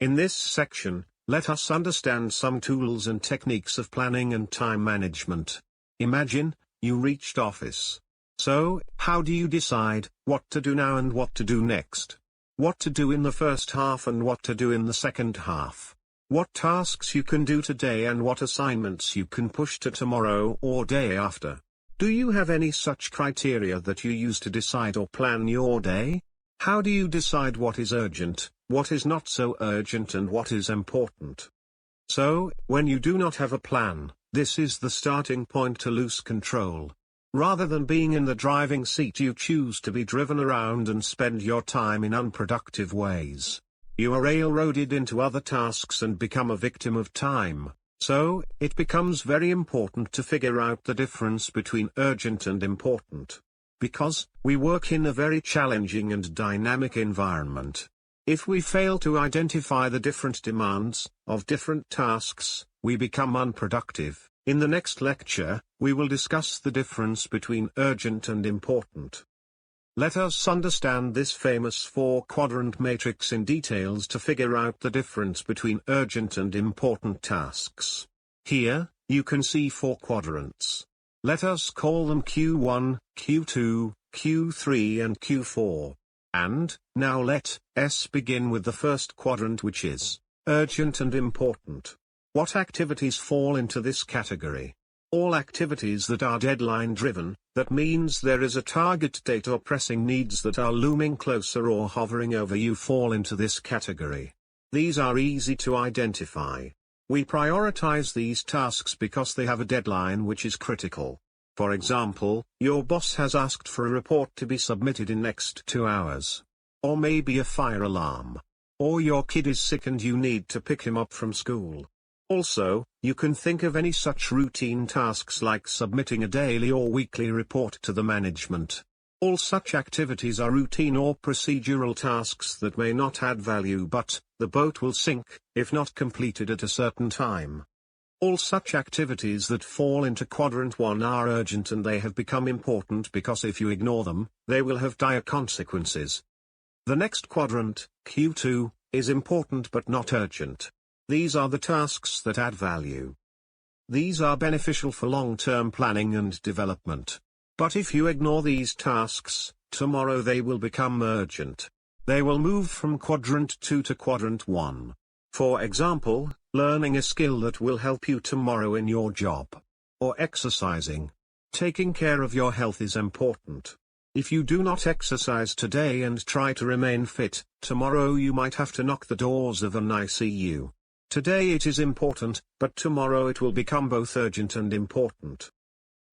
In this section, let us understand some tools and techniques of planning and time management. Imagine, you reached office. So, how do you decide what to do now and what to do next? What to do in the first half and what to do in the second half? What tasks you can do today and what assignments you can push to tomorrow or day after? Do you have any such criteria that you use to decide or plan your day? How do you decide what is urgent, what is not so urgent and what is important? So, when you do not have a plan, this is the starting point to lose control. Rather than being in the driving seat, you choose to be driven around and spend your time in unproductive ways. You are railroaded into other tasks and become a victim of time. So, it becomes very important to figure out the difference between urgent and important. Because, we work in a very challenging and dynamic environment. If we fail to identify the different demands of different tasks, we become unproductive. In the next lecture, we will discuss the difference between urgent and important. Let us understand this famous four-quadrant matrix in details to figure out the difference between urgent and important tasks. Here, you can see four quadrants. Let us call them Q1, Q2, Q3 and Q4. And, now let us begin with the first quadrant, which is urgent and important. What activities fall into this category? All activities that are deadline-driven, that means there is a target date or pressing needs that are looming closer or hovering over you, fall into this category. These are easy to identify. We prioritize these tasks because they have a deadline which is critical. For example, your boss has asked for a report to be submitted in next 2 hours. Or maybe a fire alarm. Or your kid is sick and you need to pick him up from school. Also, you can think of any such routine tasks like submitting a daily or weekly report to the management. All such activities are routine or procedural tasks that may not add value, but the boat will sink if not completed at a certain time. All such activities that fall into Quadrant 1 are urgent and they have become important because if you ignore them, they will have dire consequences. The next quadrant, Q2, is important but not urgent. These are the tasks that add value. These are beneficial for long-term planning and development. But if you ignore these tasks, tomorrow they will become urgent. They will move from Quadrant 2 to Quadrant 1. For example, learning a skill that will help you tomorrow in your job. Or exercising. Taking care of your health is important. If you do not exercise today and try to remain fit, tomorrow you might have to knock the doors of an ICU. Today it is important, but tomorrow it will become both urgent and important.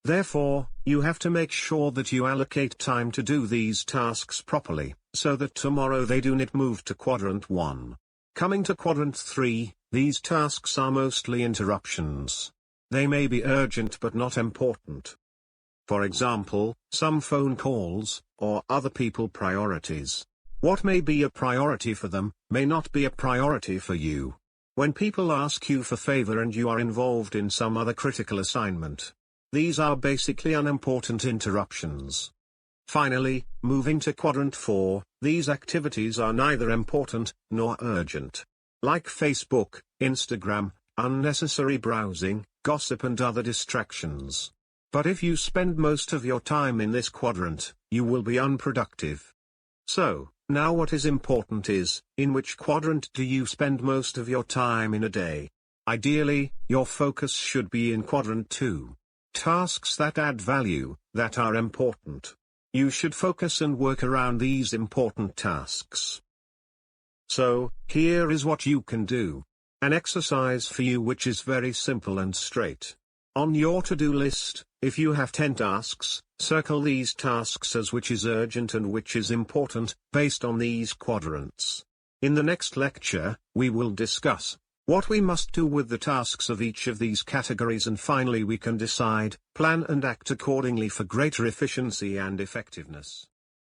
Therefore, you have to make sure that you allocate time to do these tasks properly, so that tomorrow they do not move to Quadrant 1. Coming to Quadrant 3, these tasks are mostly interruptions. They may be urgent but not important. For example, some phone calls, or other people priorities. What may be a priority for them, may not be a priority for you. When people ask you for favor and you are involved in some other critical assignment. These are basically unimportant interruptions. Finally, moving to Quadrant 4, these activities are neither important, nor urgent. Like Facebook, Instagram, unnecessary browsing, gossip and other distractions. But if you spend most of your time in this quadrant, you will be unproductive. So, now what is important is, in which quadrant do you spend most of your time in a day? Ideally, your focus should be in Quadrant 2. Tasks that add value, that are important. You should focus and work around these important tasks. So, here is what you can do. An exercise for you which is very simple and straight. On your to-do list, if you have 10 tasks, circle these tasks as which is urgent and which is important, based on these quadrants. In the next lecture, we will discuss what we must do with the tasks of each of these categories, and finally we can decide, plan and act accordingly for greater efficiency and effectiveness.